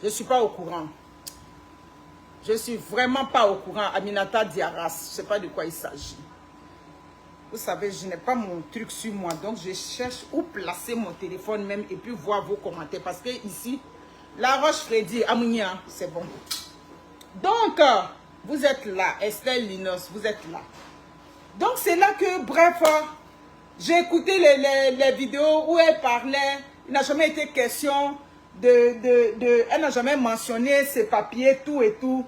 Je ne suis pas au courant. Je ne suis vraiment pas au courant. Aminata Diarras, je ne sais pas de quoi il s'agit. Vous savez, je n'ai pas mon truc sur moi. Donc, je cherche où placer mon téléphone même et puis voir vos commentaires. Parce que ici, La Roche-Freddy, Amounia, c'est bon. Donc, vous êtes là. Estelle Linos, vous êtes là. Donc, c'est là que, bref, j'ai écouté les vidéos où elle parlait. Il n'a jamais été question elle n'a jamais mentionné ses papiers, tout et tout.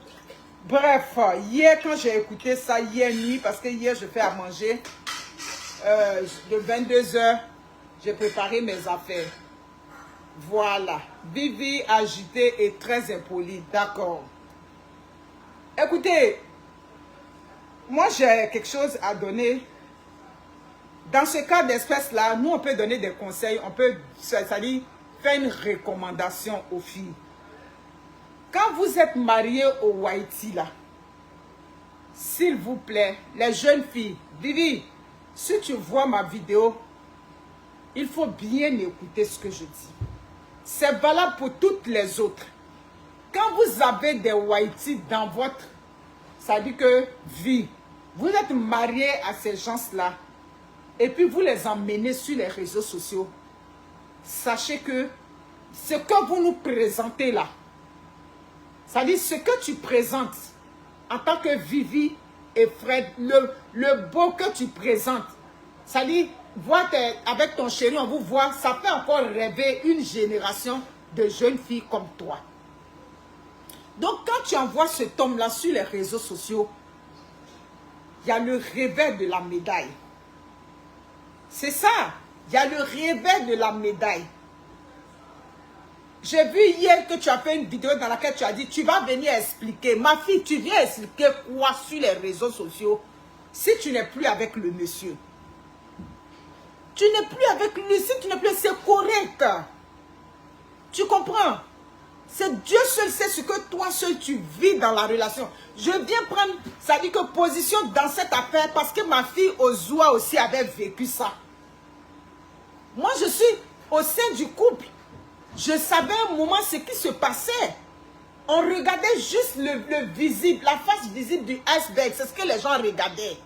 Bref, hier, quand j'ai écouté ça, hier nuit, parce que hier, je fais à manger, de 22h, j'ai préparé mes affaires. Voilà. Vivi, agitée et très impolie. D'accord. Écoutez, moi, j'ai quelque chose à donner. Dans ce cas d'espèce-là, nous, on peut donner des conseils. On peut, c'est-à-dire, faire une recommandation aux filles. Quand vous êtes mariés au Haïti, là, s'il vous plaît, les jeunes filles, Vivi, si tu vois ma vidéo, il faut bien écouter ce que je dis. C'est valable pour toutes les autres. Quand vous avez des Haïti dans votre, ça dit que vie, vous êtes mariés à ces gens-là, et puis vous les emmenez sur les réseaux sociaux, sachez que ce que vous nous présentez là, ça dit ce que tu présentes en tant que Vivi et Fred, le beau que tu présentes, ça dit, voir avec ton chéri, on vous voit, ça fait encore rêver une génération de jeunes filles comme toi. Donc quand tu envoies cet homme-là sur les réseaux sociaux, il y a le revers de la médaille. C'est ça, il y a le revers de la médaille. J'ai vu hier que tu as fait une vidéo dans laquelle tu as dit, tu vas venir expliquer. Ma fille, tu viens expliquer quoi sur les réseaux sociaux si tu n'es plus avec le monsieur? Tu n'es plus avec lui, si tu n'es plus, c'est correct. Tu comprends? C'est Dieu seul sait ce que toi seul tu vis dans la relation. Je viens prendre, ça dit que position dans cette affaire parce que ma fille Ozua aussi avait vécu ça. Moi, je suis au sein du couple. Je savais un moment ce qui se passait. On regardait juste le visible, la face visible du iceberg. C'est ce que les gens regardaient.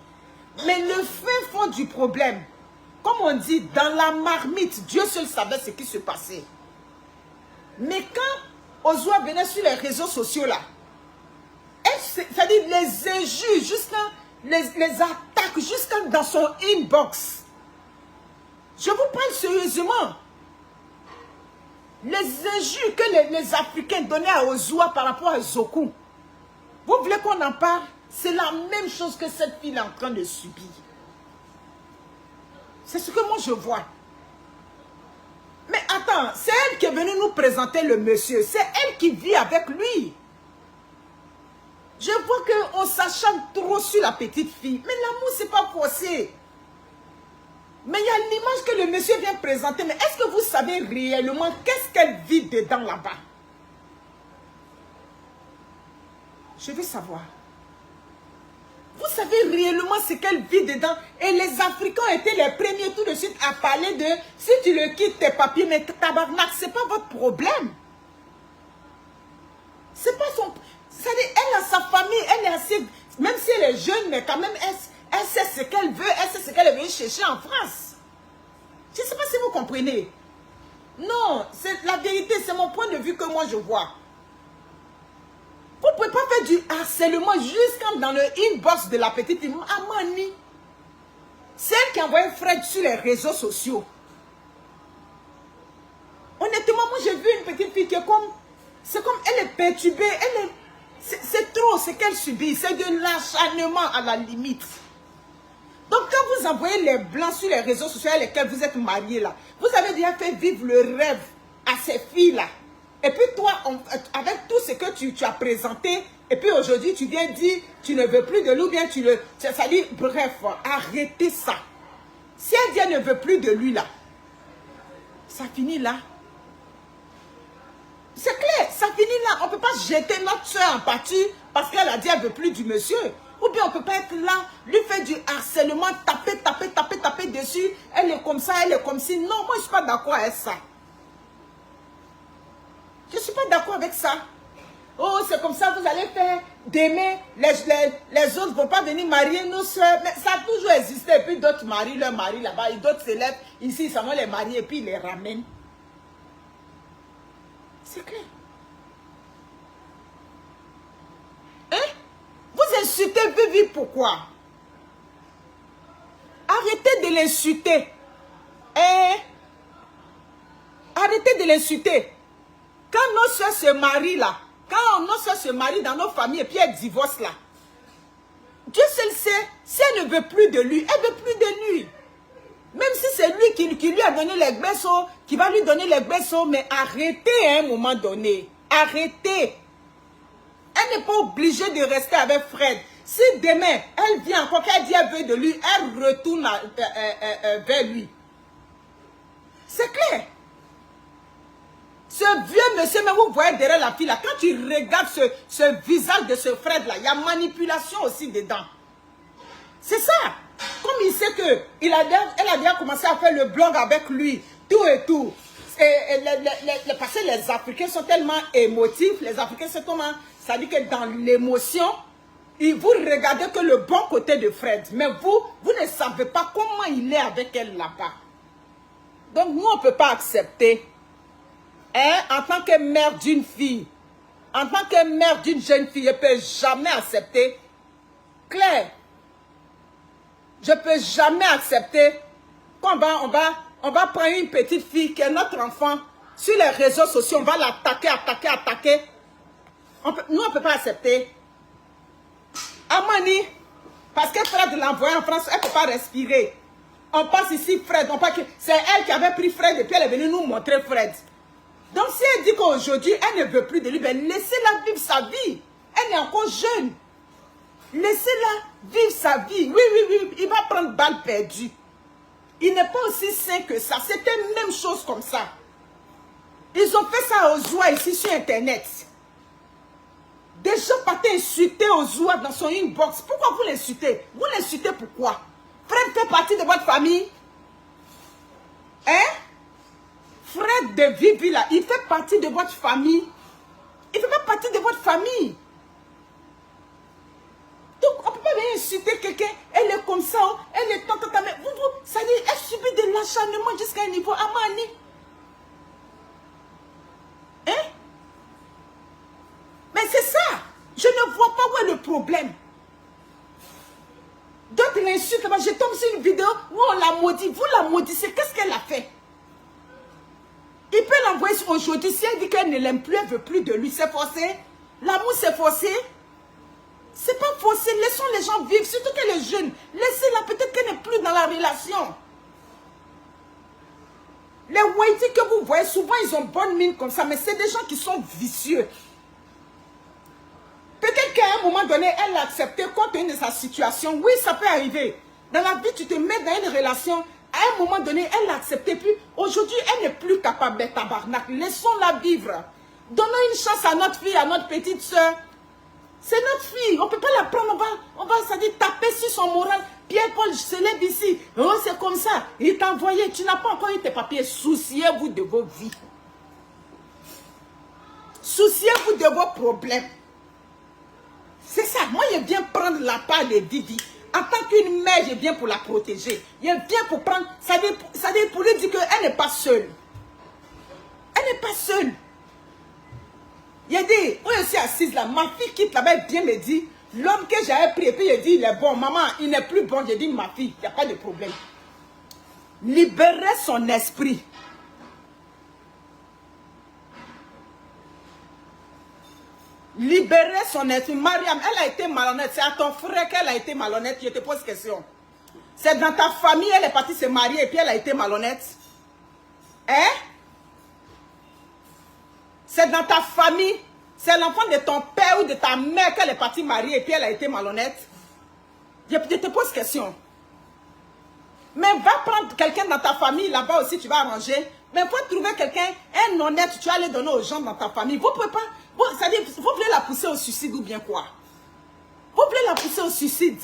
Mais le fin fond du problème, comme on dit, dans la marmite, Dieu seul savait ce qui se passait. Mais quand Ozua venait sur les réseaux sociaux là, c'est-à-dire les injures, jusqu'à les attaques, jusqu'à dans son inbox. Je vous parle sérieusement. Les injures que les Africains donnaient à Ozua par rapport à Zoku. Vous voulez qu'on en parle? C'est la même chose que cette fille est en train de subir. C'est ce que moi je vois. Mais attends, c'est elle qui est venue nous présenter le monsieur. C'est elle qui vit avec lui. Je vois qu'on s'acharne trop sur la petite fille. Mais l'amour, c'est pas forcé. Mais il y a l'image que le monsieur vient présenter. Mais est-ce que vous savez réellement qu'est-ce qu'elle vit dedans là-bas? Je veux savoir. Vous savez réellement ce qu'elle vit dedans? Et les Africains étaient les premiers tout de suite à parler de si tu le quittes tes papiers, mais tabarnak, c'est pas votre problème. C'est pas son... C'est-à-dire, elle a sa famille, elle est assez... Même si elle est jeune, mais quand même, elle sait ce qu'elle veut, elle sait ce qu'elle est venue chercher en France. Je ne sais pas si vous comprenez. Non, c'est la vérité, c'est mon point de vue que moi je vois. Vous ne pouvez pas faire du harcèlement jusqu'à dans le inbox de la petite fille. Amani, c'est elle qui a envoyé Fred sur les réseaux sociaux. Honnêtement, moi j'ai vu une petite fille qui est comme... C'est comme elle est perturbée, elle est... C'est trop ce qu'elle subit, c'est de l'acharnement à la limite. Donc quand vous envoyez les blancs sur les réseaux sociaux avec lesquels vous êtes mariés là, vous avez déjà fait vivre le rêve à ces filles là. Et puis toi, avec tout ce que tu as présenté, et puis aujourd'hui tu viens dire, tu ne veux plus de lui, ou bien tu le... Ça dit, bref, arrêtez ça. Si elle dit elle ne veut plus de lui là, ça finit là. C'est clair, ça finit là. On ne peut pas jeter notre soeur en pâture parce qu'elle a dit qu'elle ne veut plus du monsieur. Ou bien on ne peut pas être là, lui faire du harcèlement, taper dessus. Elle est comme ça, elle est comme ci. Non, moi je ne suis pas d'accord avec ça. Je ne suis suis pas d'accord avec ça. Oh, c'est comme ça, vous allez faire d'aimer, les autres ne vont pas venir marier nos soeurs. Mais ça a toujours existé. Et puis d'autres marient leur mari là-bas. Et d'autres s'élèvent ici, ils s'en vont les marier et puis ils les ramènent. C'est clair. Hein? Vous insultez Vivi, pourquoi? Arrêtez de l'insulter. Hein? Arrêtez de l'insulter. Quand nos soeurs se marient là, quand nos soeurs se marient dans nos familles et puis elles divorcent là, Dieu seul sait, si elle ne veut plus de lui, elle ne veut plus de lui. Même si c'est lui qui lui a donné les berceaux, qui va lui donner les berceaux, mais arrêtez à un moment donné. Arrêtez. Elle n'est pas obligée de rester avec Fred. Si demain, elle vient encore, qu'elle dit elle veut de lui, elle retourne vers lui. C'est clair. Ce vieux monsieur, mais vous voyez derrière la fille là, quand tu regardes ce visage de ce Fred là, il y a manipulation aussi dedans. C'est ça. Comme il sait que elle a déjà commencé à faire le blog avec lui, tout et tout. Parce que les Africains sont tellement émotifs, les Africains sont tellement, ça dit que dans l'émotion, vous regardez que le bon côté de Fred, mais vous ne savez pas comment il est avec elle là-bas. Donc nous, on ne peut pas accepter. Hein, en tant que mère d'une fille, en tant que mère d'une jeune fille, je ne peux jamais accepter. Claire, je ne peux jamais accepter qu'on va prendre une petite fille qui est notre enfant sur les réseaux sociaux, on va l'attaquer, attaquer. Nous, on ne peut pas accepter. Amani, parce que Fred l'a envoyé en France, elle ne peut pas respirer. On passe ici, Fred, c'est elle qui avait pris Fred et puis elle est venue nous montrer Fred. Donc si elle dit qu'aujourd'hui, elle ne veut plus de lui, ben laissez-la vivre sa vie. Elle est encore jeune. Laissez-la vivre sa vie. Oui, il va prendre balle perdue. Il n'est pas aussi sain que ça. C'était la même chose comme ça. Ils ont fait ça aux Zoua ici sur Internet. Des gens partaient insulter aux Zoua dans son inbox. Pourquoi vous l'insultez? Vous l'insultez pourquoi? Fred fait partie de votre famille. Hein? Fred de Vivi là, il fait partie de votre famille. Il ne fait pas partie de votre famille. Donc, on ne peut pas venir insulter quelqu'un. Elle est comme ça, elle est tant, mais ça dit, elle subit de l'acharnement jusqu'à un niveau Amani. Hein? Mais c'est ça. Je ne vois pas où est le problème. D'autres l'insultent. Je tombe sur une vidéo où on la maudit. Vous la maudissez. Qu'est-ce qu'elle a fait? Il peut l'envoyer aujourd'hui. Si elle dit qu'elle ne l'aime plus, elle ne veut plus de lui. C'est forcé. L'amour, c'est forcé. C'est pas forcé. Laissons les gens vivre. Surtout qu'elle est jeune. Laissez-la. Peut-être qu'elle n'est plus dans la relation. Les Whitey que vous voyez, souvent, ils ont bonne mine comme ça. Mais c'est des gens qui sont vicieux. Peut-être qu'à un moment donné, elle l'a accepté compte tenu de sa situation. Oui, ça peut arriver. Dans la vie, tu te mets dans une relation. À un moment donné, elle l'a accepté. Puis aujourd'hui, elle n'est plus capable d'être tabarnak. Laissons-la vivre. Donnons une chance à notre fille, à notre petite soeur. C'est notre fille. On ne peut pas la prendre. On va ça dit, taper sur son moral. Pierre-Paul se lève ici. Oh, c'est comme ça. Il t'a envoyé. Tu n'as pas encore eu tes papiers. Souciez-vous de vos vies. Souciez-vous de vos problèmes. C'est ça. Moi, je viens prendre la part de Vivi. En tant qu'une mère, je viens pour la protéger. Je viens pour prendre... Ça veut pour lui dire qu'elle n'est pas seule. Elle n'est pas seule. Il a dit, moi je suis assise là, ma fille quitte là-bas, elle vient me dire, l'homme que j'avais pris, et puis il dit, il est bon, maman, il n'est plus bon. Je dis, ma fille, il n'y a pas de problème. Libérez son esprit. Libérer son esprit. Mariam, elle a été malhonnête. C'est à ton frère qu'elle a été malhonnête. Je te pose question. C'est dans ta famille, elle est partie se marier et puis elle a été malhonnête. Hein? C'est dans ta famille. C'est l'enfant de ton père ou de ta mère qu'elle est partie marier et puis elle a été malhonnête. Je te pose question. Mais va prendre quelqu'un dans ta famille, là-bas aussi tu vas arranger. Mais il faut trouver quelqu'un, un honnête, tu vas aller donner aux gens dans ta famille. Vous ne pouvez pas... Vous voulez la pousser au suicide ou bien quoi? Vous voulez la pousser au suicide?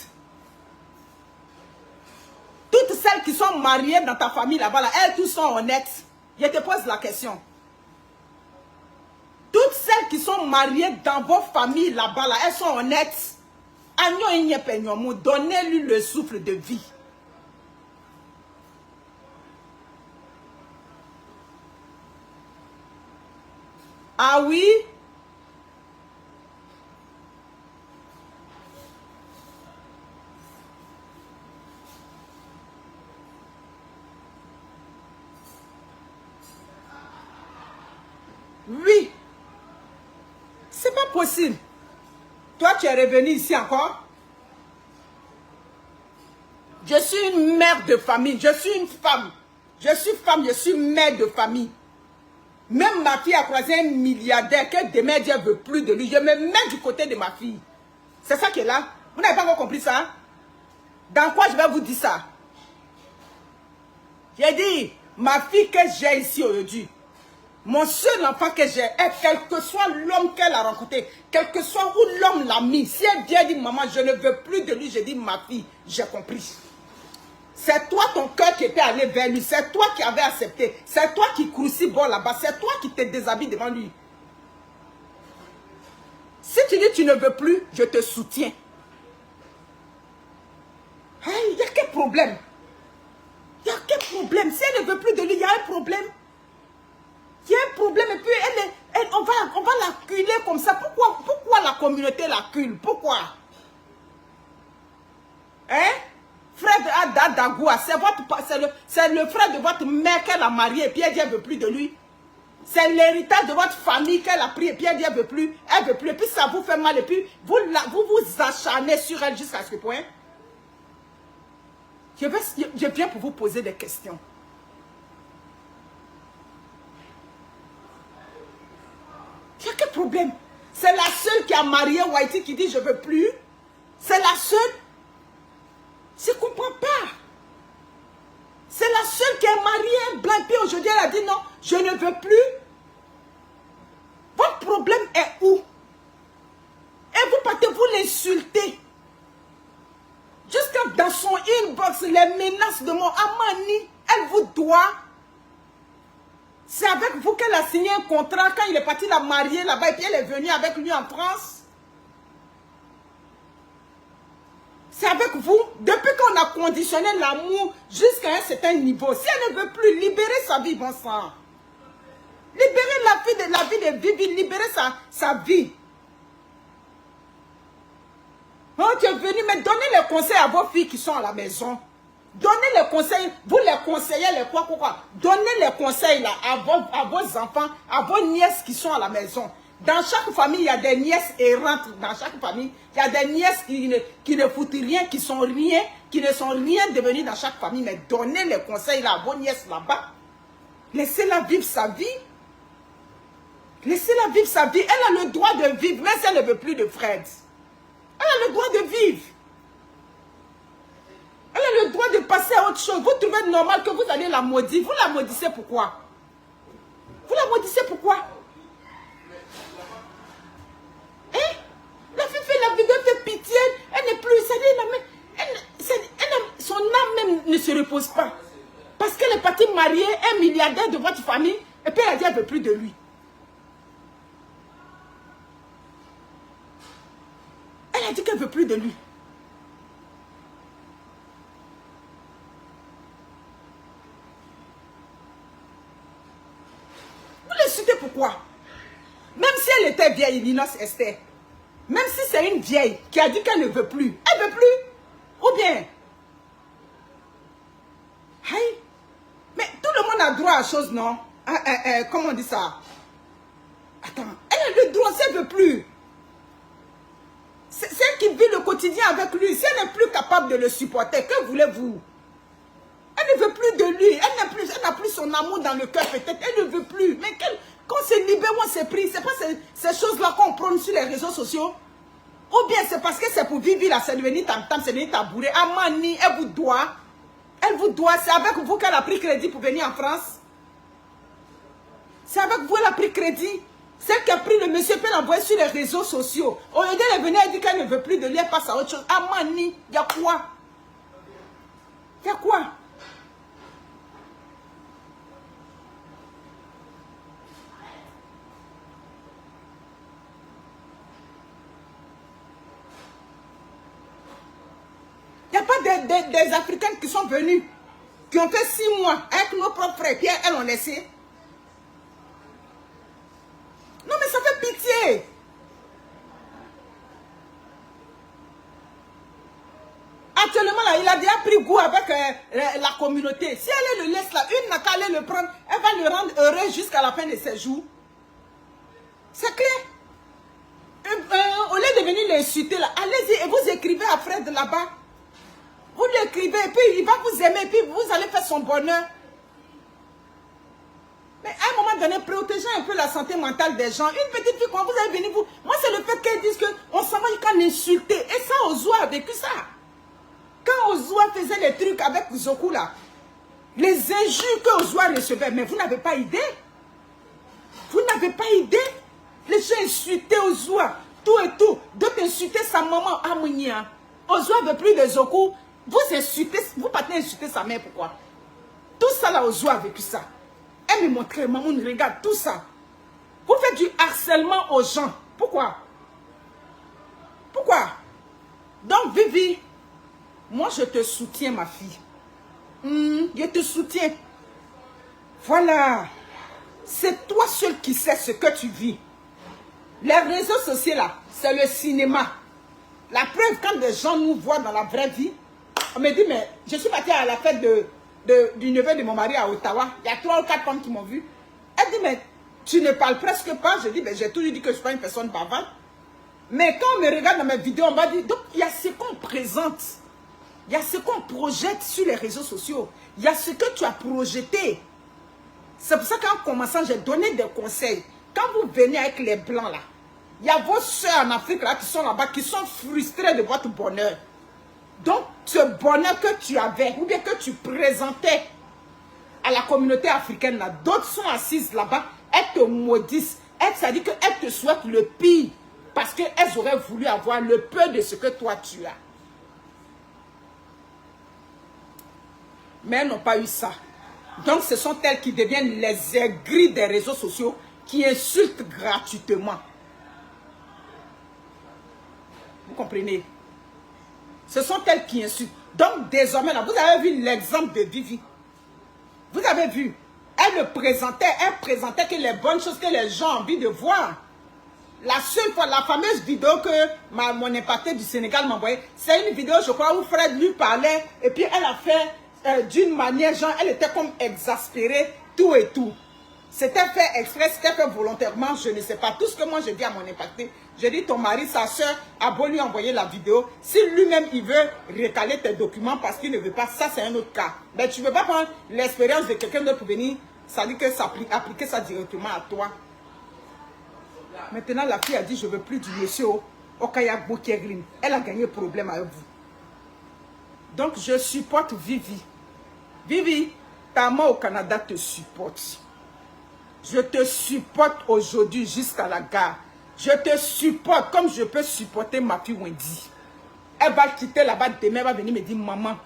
Toutes celles qui sont mariées dans ta famille là-bas, elles tous sont honnêtes. Je te pose la question. Toutes celles qui sont mariées dans vos familles là-bas, là, elles sont honnêtes. Donnez-lui le souffle de vie. Ah oui? Oui. C'est pas possible. Toi, tu es revenu ici encore? Je suis une mère de famille. Je suis une femme. Je suis femme, je suis mère de famille. Même ma fille a croisé un milliardaire que demain Dieu ne veut plus de lui. Je me mets du côté de ma fille. C'est ça qui est là. Vous n'avez pas encore compris ça? Dans quoi je vais vous dire ça? J'ai dit, ma fille que j'ai ici aujourd'hui, mon seul enfant que j'ai, quel que soit l'homme qu'elle a rencontré, quel que soit où l'homme l'a mis, si elle vient dire, maman, je ne veux plus de lui, je dis, ma fille, j'ai compris. C'est toi ton cœur qui était allé vers lui, c'est toi qui avais accepté, c'est toi qui crucie bon là-bas, c'est toi qui te déshabilles devant lui. Si tu dis tu ne veux plus, je te soutiens. Il y a quel problème? Il y a quel problème? Si elle ne veut plus de lui, il y a un problème. Il y a un problème et puis on va la culer comme ça. Pourquoi la communauté la cule? Pourquoi? Hein? Frère de Dagoua, c'est le frère de votre mère qu'elle a marié et puis elle dit elle ne veut plus de lui. C'est l'héritage de votre famille qu'elle a pris et puis elle dit elle ne veut plus. Elle ne veut plus et puis ça vous fait mal et puis vous vous acharnez sur elle jusqu'à ce point. Je viens pour vous poser des questions. Il y a quel problème? C'est la seule qui a marié Whitey qui dit je ne veux plus. C'est la seule. Je ne comprends pas. C'est la seule qui a marié un blanc. Puis aujourd'hui elle a dit non, je ne veux plus. Votre problème est où? Et vous partez, vous l'insultez. Jusqu'à dans son inbox, les menaces de mort. Amani, elle vous doit. C'est avec vous qu'elle a signé un contrat quand il est parti la marier là-bas et puis elle est venue avec lui en France. C'est avec vous. Depuis qu'on a conditionné l'amour jusqu'à un certain niveau. Si elle ne veut plus libérer sa vie, bon sang. Libérer la vie de Vivi, libérer sa vie. Oh, tu es venu, mais donnez les conseils à vos filles qui sont à la maison. Donnez les conseils, vous les conseillez, les quoi. Donnez les conseils là, à vos enfants, à vos nièces qui sont à la maison. Dans chaque famille, il y a des nièces errantes. Dans chaque famille, il y a des nièces qui ne foutent rien, qui ne sont rien devenues dans chaque famille. Mais donnez les conseils là, à vos nièces là-bas. Laissez-la vivre sa vie. Laissez-la vivre sa vie. Elle a le droit de vivre, même si elle ne veut plus de Fred. Elle a le droit de vivre. Elle a le droit de passer à autre chose. Vous trouvez normal que vous allez la maudire. Vous la maudissez pourquoi? Vous la maudissez pourquoi? Hein? La fille fait la vidéo de pitié. Elle n'est plus. Son âme même ne se repose pas. Parce qu'elle est partie marier un milliardaire de votre famille. Et puis elle a dit qu'elle ne veut plus de lui. Elle a dit qu'elle ne veut plus de lui. Vous l'insultez pourquoi? Même si elle était vieille, Linos Esther. Même si c'est une vieille qui a dit qu'elle ne veut plus. Elle ne veut plus. Ou bien. Hey. Mais tout le monde a droit à chose, non? Comment on dit ça? Attends. Elle a le droit, si elle ne veut plus. C'est elle qui vit le quotidien avec lui. Si elle n'est plus capable de le supporter, que voulez-vous? Elle ne veut plus de lui. Elle n'a plus son amour dans le cœur peut-être. Elle ne veut plus. Mais quand c'est libéré, on s'est pris. C'est pas ces choses-là qu'on prône sur les réseaux sociaux. Ou bien c'est parce que c'est pour vivre là, c'est devenu tam-tam, c'est devenu tabouré. Amani, elle vous doit. Elle vous doit. C'est avec vous qu'elle a pris crédit pour venir en France. C'est avec vous qu'elle a pris crédit. Celle qui a pris le monsieur peut l'envoyer sur les réseaux sociaux. Au lieu d'elle venir, elle dit qu'elle ne veut plus de lui, elle passe à autre chose. Amani, il y a quoi? Il y a quoi? des Africaines qui sont venues, qui ont fait 6 mois avec nos propres frères, puis elles ont laissé. Non, mais ça fait pitié. Actuellement, là, il a déjà pris goût avec la communauté. Si elle le laisse là, une n'a qu'à aller le prendre, elle va le rendre heureux jusqu'à la fin de ses jours. C'est clair. Au lieu de venir l'insulter là, allez-y et vous écrivez à Fred là-bas. Vous lui écrivez et puis il va vous aimer et puis vous allez faire son bonheur. Mais à un moment donné, protégez un peu la santé mentale des gens. Une petite fille, quand vous allez venir, moi c'est le fait qu'elle dise qu'on s'en va qu'à insulter. Et ça, Ozoa a vécu ça. Quand Ozoa faisait les trucs avec Zoku là, les injures que Ozoa recevait, mais vous n'avez pas idée. Vous n'avez pas idée. Les gens insultaient Ozoa, tout et tout. D'autres insultaient sa maman, Amounia. Ozoa veut plus de Zoku. Vous insultez, vous partez insulter sa mère, pourquoi? Tout ça là, Ozoa a vécu ça. Elle me montrait, maman, regarde tout ça. Vous faites du harcèlement aux gens. Pourquoi? Pourquoi? Donc, Vivi, moi, je te soutiens, ma fille. Je te soutiens. Voilà. C'est toi seul qui sais ce que tu vis. Les réseaux sociaux, là, c'est le cinéma. La preuve, quand des gens nous voient dans la vraie vie, on me dit, mais je suis partie à la fête du neveu de mon mari à Ottawa. Il y a 3 ou 4 femmes qui m'ont vu. Elle dit, mais tu ne parles presque pas. Je dis, mais j'ai toujours dit que je ne suis pas une personne bavarde. Mais quand on me regarde dans mes vidéos, on va dire, donc il y a ce qu'on présente. Il y a ce qu'on projette sur les réseaux sociaux. Il y a ce que tu as projeté. C'est pour ça qu'en commençant, j'ai donné des conseils. Quand vous venez avec les blancs là, il y a vos soeurs en Afrique là qui sont là-bas, qui sont frustrées de votre bonheur. Donc, ce bonheur que tu avais, ou bien que tu présentais à la communauté africaine là, d'autres sont assises là-bas, elles te maudissent. Ça dit qu'elles te souhaitent le pire. Parce qu'elles auraient voulu avoir le peu de ce que toi tu as. Mais elles n'ont pas eu ça. Donc, ce sont elles qui deviennent les aigris des réseaux sociaux qui insultent gratuitement. Vous comprenez? Ce sont elles qui insultent. Donc, désormais, là, vous avez vu l'exemple de Vivi. Vous avez vu. Elle présentait que les bonnes choses que les gens ont envie de voir. La seule fois, la fameuse vidéo que mon impacté du Sénégal m'a envoyée, c'est une vidéo, je crois, où Fred lui parlait, et puis elle a fait d'une manière, genre, elle était comme exaspérée, tout et tout. C'était fait exprès, c'était fait volontairement, je ne sais pas. Tout ce que moi je dis à mon impacté, je dis ton mari, sa soeur, a beau lui envoyer la vidéo. Si lui-même il veut recaler tes documents parce qu'il ne veut pas, ça c'est un autre cas. Mais tu ne veux pas prendre l'expérience de quelqu'un d'autre pour venir, ça dit que ça appliquer ça directement à toi. Maintenant la fille a dit je ne veux plus du monsieur Okaya Boukegrin. Elle a gagné problème avec vous. Donc je supporte Vivi. Vivi, ta main au Canada te supporte. Je te supporte aujourd'hui jusqu'à la gare. Je te supporte comme je peux supporter ma fille Wendy. Elle va quitter là-bas demain, elle va venir me dire, maman,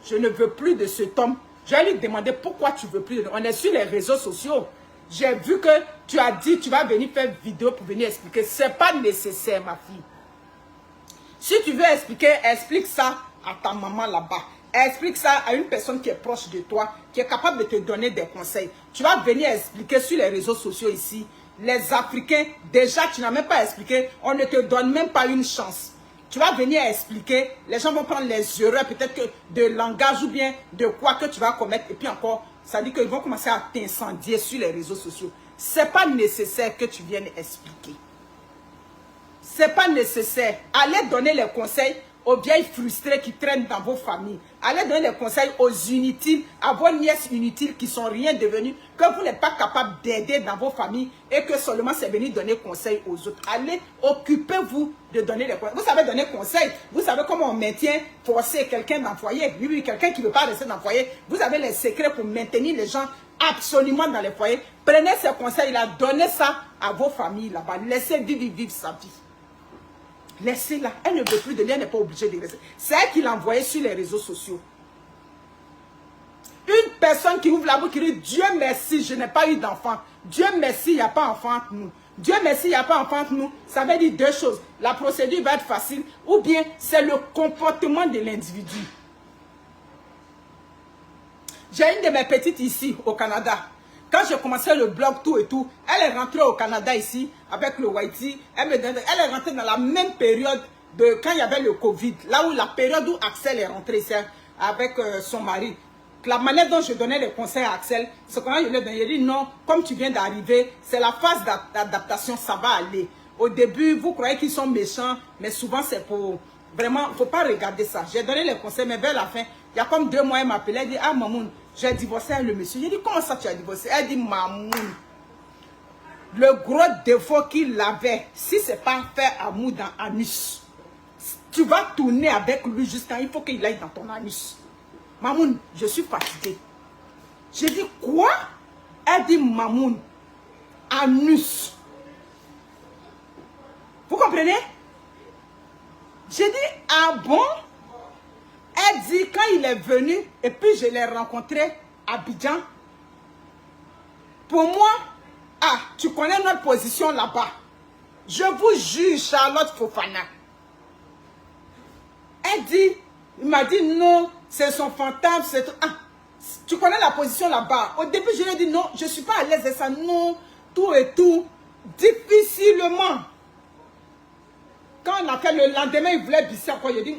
je ne veux plus de cet homme. Je vais lui demander pourquoi tu veux plus. On est sur les réseaux sociaux. J'ai vu que tu as dit, tu vas venir faire vidéo pour venir expliquer. Ce n'est pas nécessaire, ma fille. Si tu veux expliquer, explique ça à ta maman là-bas. Explique ça à une personne qui est proche de toi, qui est capable de te donner des conseils. Tu vas venir expliquer sur les réseaux sociaux ici. Les Africains, déjà tu n'as même pas expliqué, on ne te donne même pas une chance. Tu vas venir expliquer, les gens vont prendre les erreurs peut-être que de langage ou bien de quoi que tu vas commettre. Et puis encore, ça dit qu'ils vont commencer à t'incendier sur les réseaux sociaux. Ce n'est pas nécessaire que tu viennes expliquer. Ce n'est pas nécessaire. Allez donner les conseils aux vieilles frustrées qui traînent dans vos familles. Allez donner les conseils aux inutiles, à vos nièces inutiles qui sont rien devenues, que vous n'êtes pas capable d'aider dans vos familles et que seulement c'est venir donner conseil aux autres. Allez, occupez-vous de donner les conseils. Vous savez donner conseil. Vous savez comment on maintient, forcer quelqu'un dans le foyer. Oui, quelqu'un qui ne veut pas rester dans le foyer. Vous avez les secrets pour maintenir les gens absolument dans les foyers. Prenez ces conseils-là, donnez ça à vos familles là-bas. Laissez vivre sa vie. Laissez-la. Elle ne veut plus de lui, elle n'est pas obligée de rester. C'est elle qui l'a envoyé sur les réseaux sociaux. Une personne qui ouvre la bouche qui dit Dieu merci, je n'ai pas eu d'enfant. Dieu merci, il n'y a pas d'enfant entre nous. Dieu merci, il n'y a pas d'enfant entre nous. Ça veut dire deux choses. La procédure va être facile ou bien c'est le comportement de l'individu. J'ai une de mes petites ici, au Canada. Quand j'ai commencé le blog, tout et tout, elle est rentrée au Canada ici, avec le Whitey. Elle est rentrée dans la même période de quand il y avait le Covid. Là où la période où Axel est rentré ici, avec son mari. La manière dont je donnais les conseils à Axel, c'est quand je lui ai donné, il dit non, comme tu viens d'arriver, c'est la phase d'adaptation, ça va aller. Au début, vous croyez qu'ils sont méchants, mais souvent c'est pour... Vraiment, il ne faut pas regarder ça. J'ai donné les conseils, mais vers la fin, il y a comme 2 mois, elle m'appelait, elle dit, ah Mamoun, j'ai divorcé avec le monsieur. J'ai dit, comment ça tu as divorcé? Elle dit, Mamoun, le gros défaut qu'il avait, si ce n'est pas faire amour dans anus, tu vas tourner avec lui jusqu'à, il faut qu'il aille dans ton anus. Mamoun, je suis fatiguée. J'ai dit, quoi? Elle dit, Mamoun, anus. Vous comprenez? J'ai dit, ah bon? Elle dit, quand il est venu, et puis je l'ai rencontré à Abidjan, pour moi, ah, tu connais notre position là-bas. Je vous jure, Charlotte Fofana. Elle dit, il m'a dit, non, c'est son fantasme, c'est tout. Ah, tu connais la position là-bas. Au début, je lui ai dit, non, je ne suis pas à l'aise de ça, non, tout et tout, difficilement. Quand on a fait le lendemain, il voulait bisser encore, il a dit,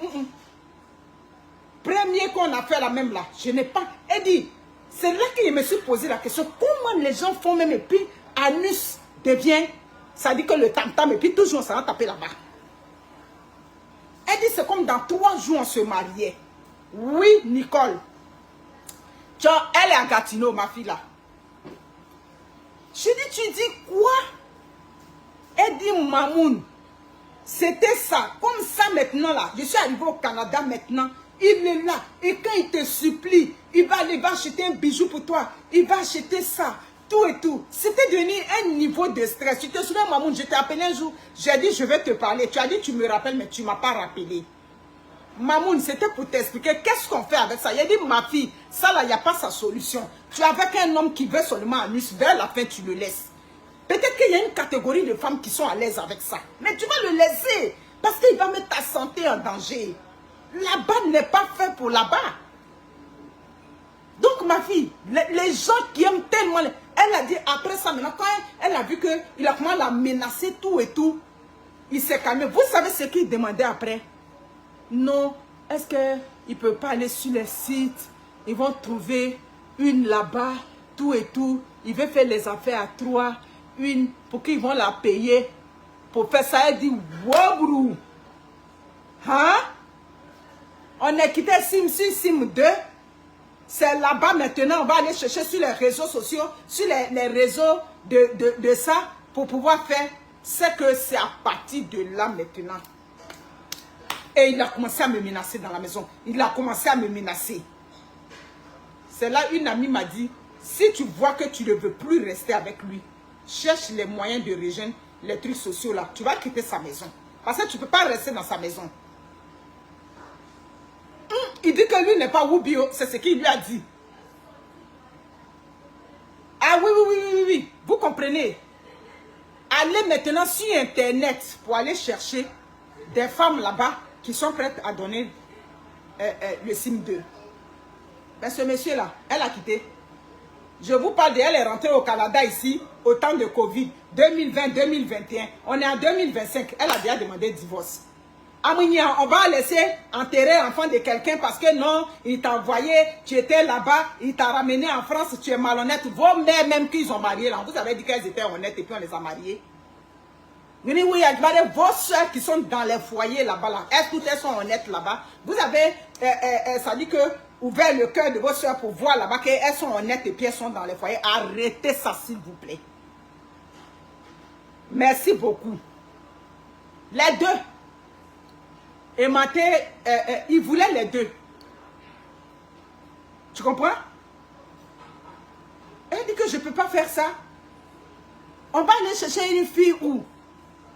Premier qu'on a fait la même là, je n'ai pas. Elle dit, c'est là que je me suis posé la question, comment les gens font même, et puis anus devient, ça dit que le tam-tam, et puis toujours on s'en va taper là-bas. Elle dit, c'est comme dans 3 jours on se mariait. Oui, Nicole. Elle est à Gatineau, ma fille là. Je dis, tu dis quoi? Elle dit, Mamoun, c'était ça. Comme ça maintenant là, je suis arrivée au Canada maintenant. Il est là. Et quand il te supplie, il va acheter un bijou pour toi. Il va acheter ça. Tout et tout. C'était devenu un niveau de stress. Tu te souviens, Mamoun, je t'ai appelé un jour. J'ai dit, je vais te parler. Tu as dit, tu me rappelles, mais tu ne m'as pas rappelé. Mamoun, c'était pour t'expliquer qu'est-ce qu'on fait avec ça. Il a dit, ma fille, ça là, il n'y a pas sa solution. Tu es avec un homme qui veut seulement anus. Vers la fin, tu le laisses. Peut-être qu'il y a une catégorie de femmes qui sont à l'aise avec ça. Mais tu vas le laisser. Parce qu'il va mettre ta santé en danger. Là-bas n'est pas fait pour là-bas. Donc ma fille, les gens qui aiment tellement... Elle a dit après ça, maintenant, quand elle a vu qu'il a commencé à menacer tout et tout, il s'est calmé. Vous savez ce qu'il demandait après? Non, est-ce qu'il ne peut pas aller sur les sites? Ils vont trouver une là-bas, tout et tout. Il veut faire les affaires à 3, une pour qu'ils vont la payer. Pour faire ça, elle dit, wow, brou. Hein? On est quitté Sim 6, Sim 2. C'est là-bas maintenant, on va aller chercher sur les réseaux sociaux, sur les réseaux de ça, pour pouvoir faire. C'est que c'est à partir de là maintenant. Et il a commencé à me menacer dans la maison. Il a commencé à me menacer. C'est là une amie m'a dit, si tu vois que tu ne veux plus rester avec lui, cherche les moyens de rejoindre les trucs sociaux là. Tu vas quitter sa maison. Parce que tu ne peux pas rester dans sa maison. Il dit que lui n'est pas Wubio, c'est ce qu'il lui a dit. Ah oui, vous comprenez. Allez maintenant sur Internet pour aller chercher des femmes là-bas qui sont prêtes à donner le SIM 2. Mais ce monsieur-là, elle a quitté. Je vous parle d'elle, elle est rentrée au Canada ici, au temps de Covid, 2020-2021. On est en 2025, elle a déjà demandé divorce. Amignan, on va laisser enterrer l'enfant de quelqu'un parce que non, il t'a envoyé, tu étais là-bas, il t'a ramené en France, tu es malhonnête. Vos mères même qu'ils ont marié là, vous avez dit qu'elles étaient honnêtes et puis on les a mariées. Oui, il y a vos soeurs qui sont dans les foyers là-bas, là. Toutes elles sont honnêtes là-bas. Vous avez, ça dit que, ouvert le cœur de vos soeurs pour voir là-bas qu'elles sont honnêtes et puis elles sont dans les foyers. Arrêtez ça s'il vous plaît. Merci beaucoup. Les deux. Et Maté, il voulait les deux. Tu comprends? Elle dit que je ne peux pas faire ça. On va aller chercher une fille où?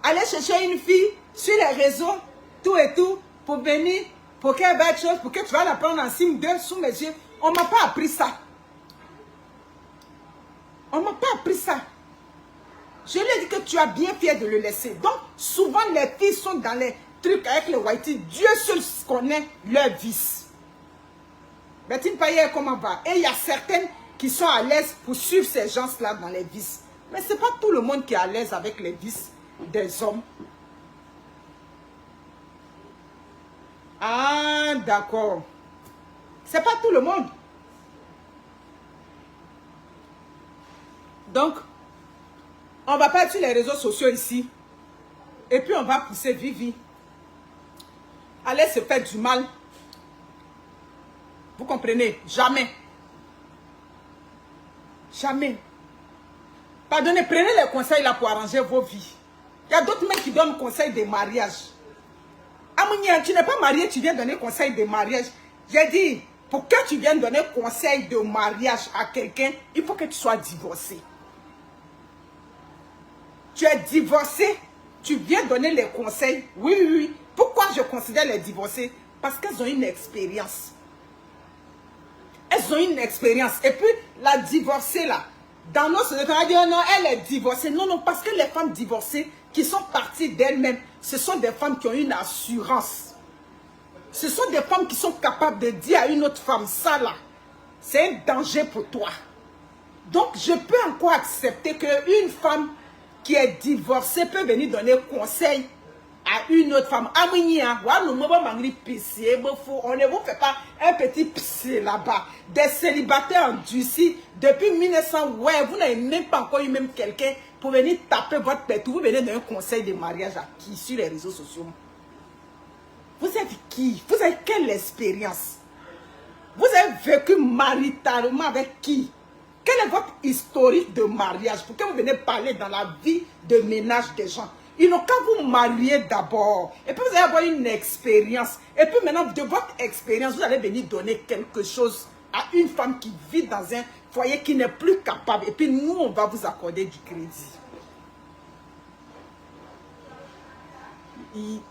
Aller chercher une fille sur les réseaux, tout et tout, pour venir, pour qu'elle fasse quelque chose, pour que tu vas la prendre en signe 2 sous mes yeux. On ne m'a pas appris ça. On ne m'a pas appris ça. Je lui ai dit que tu as bien fait de le laisser. Donc, souvent, les filles sont dans les trucs avec les whitey. Dieu seul connaît leur vice. Bertine Payet, comment va? Et il y a certaines qui sont à l'aise pour suivre ces gens-là dans les vices. Mais ce n'est pas tout le monde qui est à l'aise avec les vices des hommes. Ah, d'accord. C'est pas tout le monde. Donc, on va pas sur les réseaux sociaux ici. Et puis on va pousser Vivi. Allez se faire du mal. Vous comprenez? Jamais. Jamais. Pardonnez, prenez les conseils là pour arranger vos vies. Il y a d'autres mecs qui donnent conseils de mariage. Amounia, tu n'es pas marié, tu viens donner conseil de mariage. J'ai dit, pour que tu viennes donner conseil de mariage à quelqu'un, il faut que tu sois divorcé. Tu es divorcé, tu viens donner les conseils. Oui, oui, oui. Pourquoi je considère les divorcés? Parce qu'elles ont une expérience. Elles ont une expérience. Et puis, la divorcée là, dans nos sociétés, on a dit, oh non, elle est divorcée. Non, non, parce que les femmes divorcées qui sont parties d'elles-mêmes, ce sont des femmes qui ont une assurance. Ce sont des femmes qui sont capables de dire à une autre femme, ça là, c'est un danger pour toi. Donc, je peux encore accepter qu'une femme qui est divorcée peut venir donner conseil à une autre femme. On ne vous fait pas un petit psy là-bas. Des célibataires endurcis depuis 1900. Ouais, vous n'avez même pas encore eu même quelqu'un pour venir taper votre pète. Vous venez donner un conseil de mariage à qui sur les réseaux sociaux? Vous êtes qui? Vous avez quelle expérience? Vous avez vécu maritalement avec qui? Quel est votre historique de mariage? Pour que vous venez parler dans la vie de ménage des gens? Ils n'ont qu'à vous marier d'abord. Et puis vous allez avoir une expérience. Et puis maintenant, de votre expérience, vous allez venir donner quelque chose à une femme qui vit dans un foyer qui n'est plus capable. Et puis nous, on va vous accorder du crédit.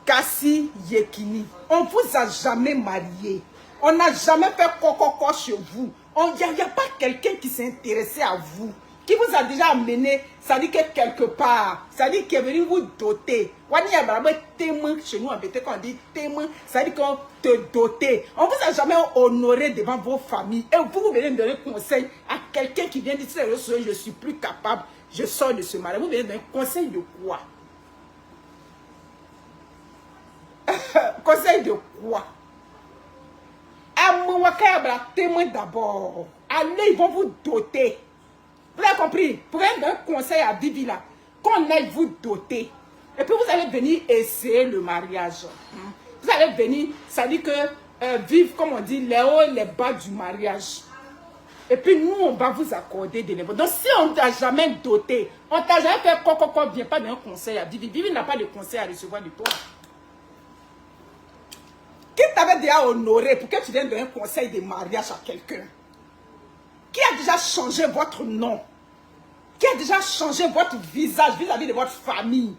Kassi Yekini, on ne vous a jamais marié. On n'a jamais fait coco chez vous. Il n'y a pas quelqu'un qui s'est intéressé à vous, qui vous a déjà amené, ça dit que quelque part, ça dit qu'il est venu vous doter. Chez nous en BT, quand on dit témoin, ça dit qu'on te doter. On ne vous a jamais honoré devant vos familles. Et vous venez donner conseil à quelqu'un qui vient dire, je suis plus capable, je sors de ce mariage. Vous venez donner conseil de quoi? Conseil de quoi? Témoin d'abord. Allez, ils vont vous doter. Vous avez compris? Pour un conseil à Vivi là, qu'on aille vous doter. Et puis vous allez venir essayer le mariage. Vous allez venir, ça dit que vivre, comme on dit, les hauts et les bas du mariage. Et puis nous, on va vous accorder des lémons. Donc si on ne t'a jamais doté, on ne t'a jamais fait coco, viens pas d'un conseil à Vivi. Vivi n'a pas de conseil à recevoir de toi. Qui t'avait déjà honoré pour que tu viennes donner un conseil de mariage à quelqu'un? Qui a déjà changé votre nom? Qui a déjà changé votre visage vis-à-vis de votre famille?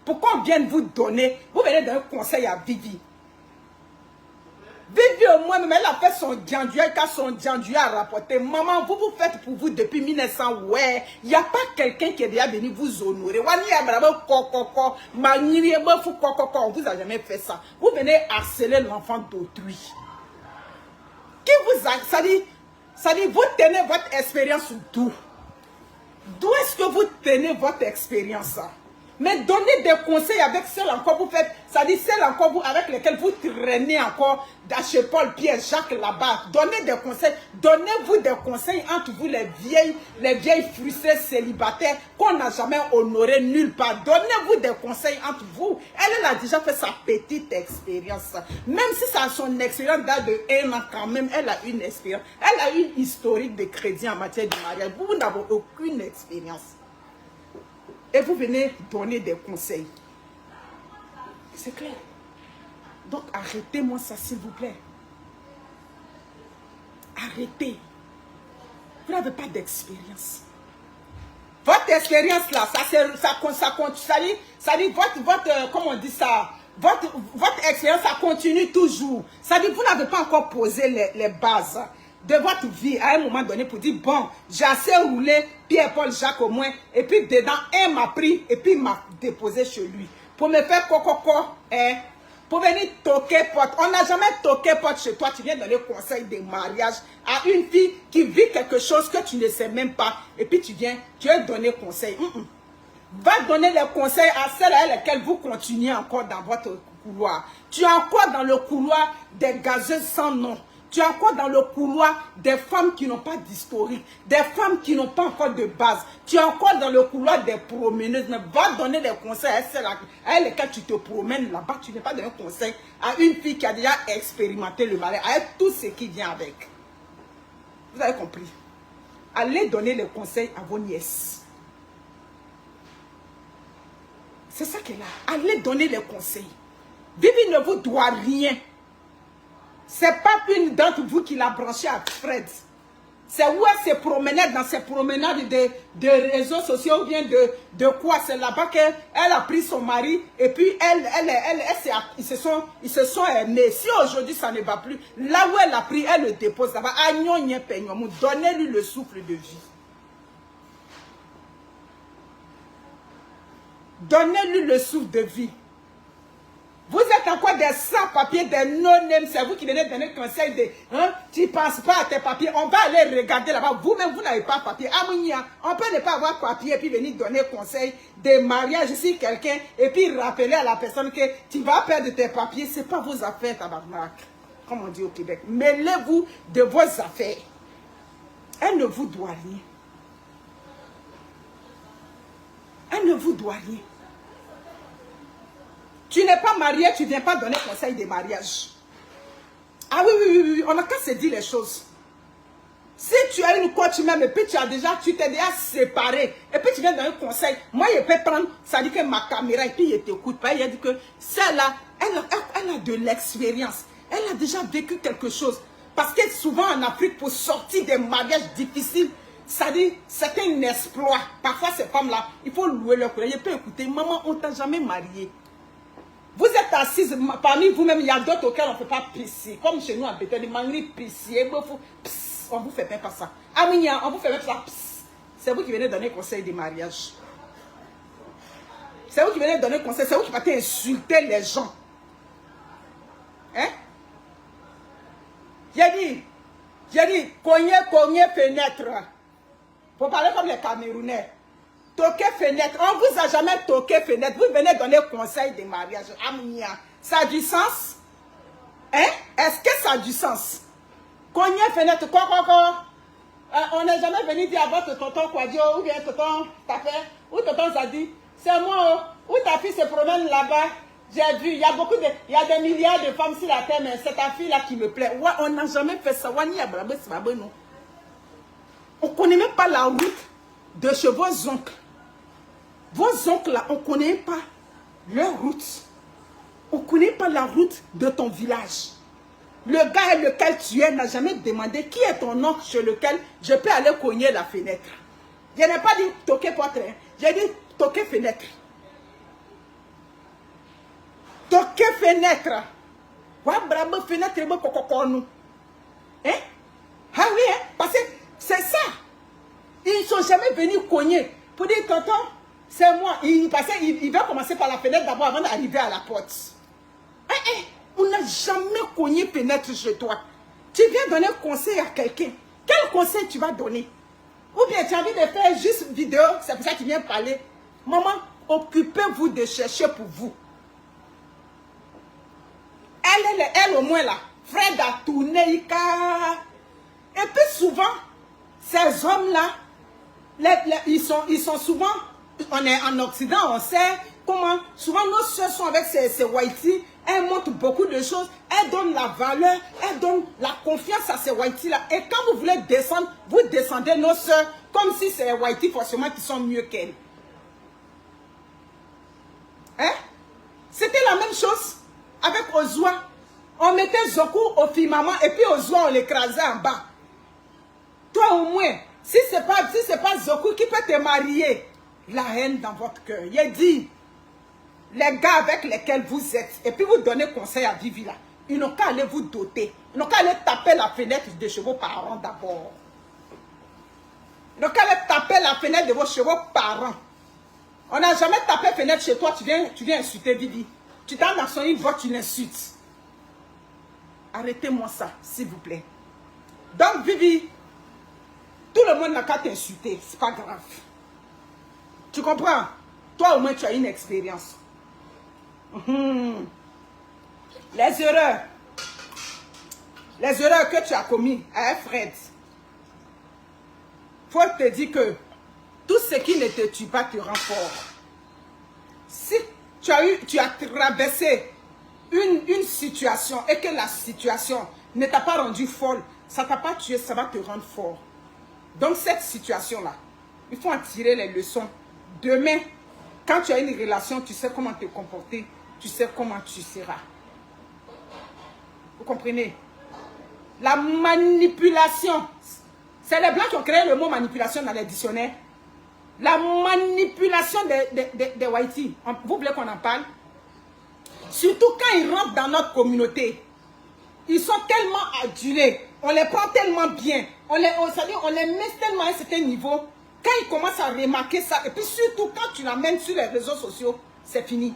Pourquoi on vient vous donner? Vous venez donner un conseil à Vivi. Vivi au moins, elle a fait son dianduet, quand son dianduet a rapporté. Maman, vous faites pour vous depuis 1900. Ouais, il n'y a pas quelqu'un qui est déjà venu vous honorer. On vous a jamais fait ça. Vous venez harceler l'enfant d'autrui. Qui vous a... Ça dit, vous tenez votre expérience d'où? D'où est-ce que vous tenez votre expérience? Mais donnez des conseils avec celles encore vous faites, ça dit celles encore vous avec lesquelles vous traînez encore chez Paul, Pierre, Jacques là-bas. Donnez des conseils, donnez-vous des conseils entre vous les vieilles frustrées célibataires qu'on n'a jamais honorées nulle part. Donnez-vous des conseils entre vous. Elle a déjà fait sa petite expérience. Même si ça a son expérience date de 1 an quand même, elle a une expérience. Elle a une historique de crédit en matière de mariage. Vous n'avez aucune expérience. Et vous venez donner des conseils. C'est clair. Donc arrêtez-moi ça s'il vous plaît. Arrêtez. Vous n'avez pas d'expérience. Votre expérience là, ça dit votre, comment on dit ça, votre expérience, ça continue toujours. Ça dit, vous n'avez pas encore posé les bases de votre vie à un moment donné pour dire, bon, j'ai assez roulé, Pierre, Paul, Jacques au moins, et puis dedans, un m'a pris, et puis m'a déposé chez lui. Pour me faire coco, pour venir toquer porte. On n'a jamais toqué porte chez toi. Tu viens donner conseil de mariage à une fille qui vit quelque chose que tu ne sais même pas. Et puis tu veux donner conseil. Va donner les conseils à celles à lesquelles vous continuez encore dans votre couloir. Tu es encore dans le couloir des gazeuses sans nom. Tu es encore dans le couloir des femmes qui n'ont pas d'historique, des femmes qui n'ont pas encore de base. Tu es encore dans le couloir des promeneuses. Mais va donner des conseils à celles à lesquelles tu te promènes là-bas. Tu n'es pas donner conseil à une fille qui a déjà expérimenté le mariage, avec tout ce qui vient avec. Vous avez compris? Allez donner les conseils à vos nièces. C'est ça qu'elle a. Allez donner les conseils. Vivi ne vous doit rien. C'est pas une d'entre vous qui l'a branché à Fred. C'est où elle se promenait dans ses promenades de réseaux sociaux ou bien de quoi. C'est là-bas qu'elle a pris son mari et puis ils se sont aimés. Si aujourd'hui ça ne va plus, là où elle a pris, elle le dépose là-bas. Donnez-lui le souffle de vie. Donnez-lui le souffle de vie. Vous êtes encore des sans-papiers, des non-names. C'est vous qui donnez des conseils de... tu ne penses pas à tes papiers. On va aller regarder là-bas. Vous-même, vous n'avez pas de papier. On peut ne pas avoir papier et puis venir donner conseil de mariage si quelqu'un... Et puis rappeler à la personne que tu vas perdre tes papiers. Ce n'est pas vos affaires, tabarnak. Comme on dit au Québec. Mêlez-vous de vos affaires. Elle ne vous doit rien. Elle ne vous doit rien. Tu n'es pas marié, tu ne viens pas donner conseil de mariage. Ah oui, on n'a qu'à se dire les choses. Si tu as une coach même et puis tu t'es déjà séparé et puis tu viens donner conseil, moi je peux prendre, ça dit que ma caméra et puis je t'écoute pas, il a dit que celle-là, elle a de l'expérience, elle a déjà vécu quelque chose. Parce que souvent en Afrique, pour sortir des mariages difficiles, ça dit, c'est un exploit. Parfois ces femmes-là, il faut louer leur courage. Je peux écouter, maman, on t'a jamais marié. Vous êtes assises, parmi vous-même, il y a d'autres auxquels on ne peut pas pisser. Comme chez nous à Bethel, les mangris pisser, on vous fait même pas ça. Aminia, on vous fait même ça. C'est vous qui venez donner conseil de mariage. C'est vous qui venez donner conseil, c'est vous qui partez insulter les gens. Hein? J'ai dit, cogner fenêtre. Pour parler comme les Camerounais. Toquer fenêtre. On ne vous a jamais toqué fenêtre. Vous venez donner conseil de mariage. Aminia. Ça a du sens? Hein? Est-ce que ça a du sens? Cogner fenêtre. Quoi? On n'est jamais venu dire à votre tonton Kwadjo ou bien tonton Tapé ou tonton Zadi. C'est moi. Où ta fille se promène là-bas. J'ai vu. Il y a des milliards de femmes sur la terre, mais c'est ta fille là qui me plaît. Ouais, on n'a jamais fait ça. On ne connaît même pas la route de chez vos oncles. Vos oncles là, on ne connaît pas leur route. On ne connaît pas la route de ton village. Le gars avec lequel tu es n'a jamais demandé qui est ton oncle sur lequel je peux aller cogner la fenêtre. Je n'ai pas dit toquer porte. J'ai dit toquer fenêtre. Toquer fenêtre. Ouais, bravo, fenêtre, hein? Ah oui, hein? Parce que c'est ça. Ils ne sont jamais venus cogner pour dire tonton, c'est moi. Il va commencer par la fenêtre d'abord avant d'arriver à la porte. On n'a jamais cogné fenêtre chez toi. Tu viens donner conseil à quelqu'un. Quel conseil tu vas donner? Ou bien tu as envie de faire juste vidéo, c'est pour ça que tu viens parler. Maman, occupez-vous de chercher pour vous. Elle au moins là, Fred a tourné, et puis souvent, ces hommes-là, ils sont souvent, on est en Occident, on sait comment, souvent nos soeurs sont avec ces whiteys, elles montrent beaucoup de choses, elles donnent la valeur, elles donnent la confiance à ces whiteys-là. Et quand vous voulez descendre, vous descendez nos soeurs, comme si c'est les whiteys forcément qui sont mieux qu'elles. Hein? C'était la même chose avec Ozua. On mettait Zoku au firmament et puis Ozua on l'écrasait en bas. Toi au moins, si ce n'est pas Zoku qui peut te marier, la haine dans votre cœur. Il dit, les gars avec lesquels vous êtes, et puis vous donnez conseil à Vivi là, ils n'ont qu'à aller vous doter. Ils n'ont qu'à aller taper la fenêtre de chez vos parents d'abord. Ils n'ont qu'à aller taper la fenêtre de vos parents. On n'a jamais tapé fenêtre chez toi, tu viens insulter Vivi. Tu t'en as son une voix, tu l'insultes. Arrêtez-moi ça, s'il vous plaît. Donc, Vivi, tout le monde n'a qu'à t'insulter. C'est pas grave. Tu comprends? Toi, au moins, tu as une expérience. Les erreurs que tu as commises à Fred. Faut te dire que tout ce qui ne te tue pas te rend fort. Si tu as traversé une situation et que la situation ne t'a pas rendu folle, ça ne t'a pas tué, ça va te rendre fort. Donc cette situation-là, il faut en tirer les leçons. Demain, quand tu as une relation, tu sais comment te comporter, tu sais comment tu seras. Vous comprenez? La manipulation, c'est les Blancs qui ont créé le mot manipulation dans les dictionnaires. La manipulation des Whitey, vous voulez qu'on en parle? Surtout quand ils rentrent dans notre communauté. Ils sont tellement adulés, on les prend tellement bien, on les met tellement à un certain niveau. Quand ils commencent à remarquer ça, et puis surtout quand tu l'amènes sur les réseaux sociaux, c'est fini.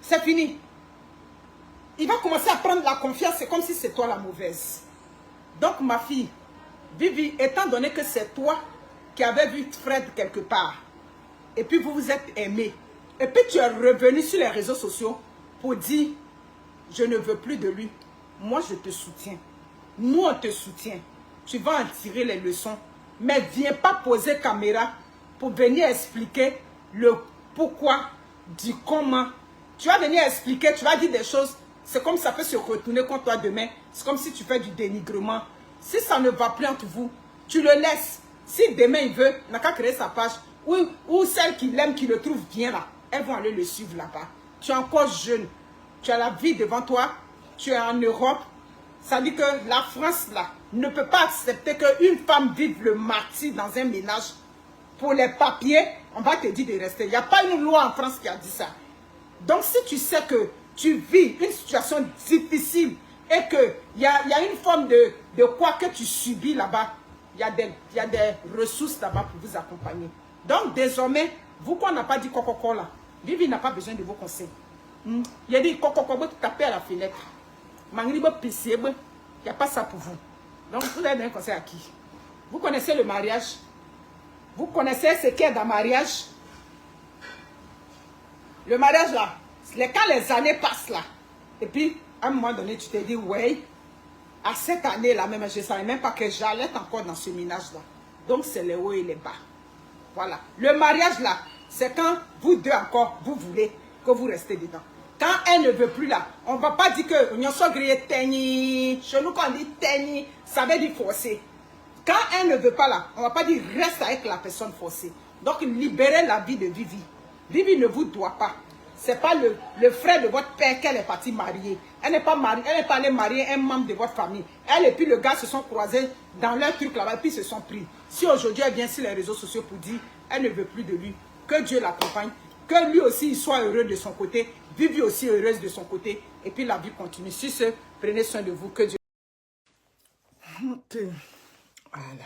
C'est fini. Il va commencer à prendre la confiance, c'est comme si c'est toi la mauvaise. Donc ma fille, Vivi, étant donné que c'est toi qui avais vu Fred quelque part, et puis vous vous êtes aimés, et puis tu es revenu sur les réseaux sociaux pour dire, je ne veux plus de lui. Moi, je te soutiens. Nous, on te soutient. Tu vas en tirer les leçons. Mais viens pas poser caméra pour venir expliquer le pourquoi, du comment. Tu vas venir expliquer, tu vas dire des choses. C'est comme ça peut se retourner contre toi demain. C'est comme si tu fais du dénigrement. Si ça ne va plus entre vous, tu le laisses. Si demain il veut, il n'a qu'à créer sa page. Ou celle qui l'aime, qui le trouve bien là, elles vont aller le suivre là-bas. Tu es encore jeune. Tu as la vie devant toi. Tu es en Europe. Ça dit que la France là ne peut pas accepter qu'une femme vive le martyre dans un ménage. Pour les papiers, on va te dire de rester. Il n'y a pas une loi en France qui a dit ça. Donc si tu sais que tu vis une situation difficile et qu'il y a une forme de quoi que tu subis là-bas, il y a des ressources là-bas pour vous accompagner. Donc désormais, vous qu'on n'a pas dit coco là, Vivi n'a pas besoin de vos conseils. Il a dit coco taper à la fenêtre. Il n'y a pas ça pour vous. Donc, vous avez un conseil à qui? Vous connaissez le mariage? Vous connaissez ce qu'il y a dans le mariage? Le mariage là, quand les années passent là, et puis à un moment donné, tu te dis, ouais, à cette année là même, je ne savais même pas que j'allais encore dans ce ménage là. Donc, c'est les hauts et les bas. Voilà. Le mariage là, c'est quand vous deux encore, vous voulez que vous restez dedans. Quand elle ne veut plus là, on ne va pas dire que nous sommes grillés teignis. Chez nous, quand on dit teignis, ça veut dire forcer. Quand elle ne veut pas là, on ne va pas dire reste avec la personne forcée. Donc, libérez la vie de Vivi. Vivi ne vous doit pas. Ce n'est pas le frère de votre père qu'elle est partie marier. Elle n'est pas mariée, elle n'est pas allée marier un membre de votre famille. Elle et puis le gars se sont croisés dans leur truc là-bas et puis se sont pris. Si aujourd'hui elle vient sur les réseaux sociaux pour dire elle ne veut plus de lui, que Dieu l'accompagne, que lui aussi il soit heureux de son côté, Vivi aussi heureuse de son côté, et puis la vie continue. Sur ce, prenez soin de vous, que Dieu... Voilà.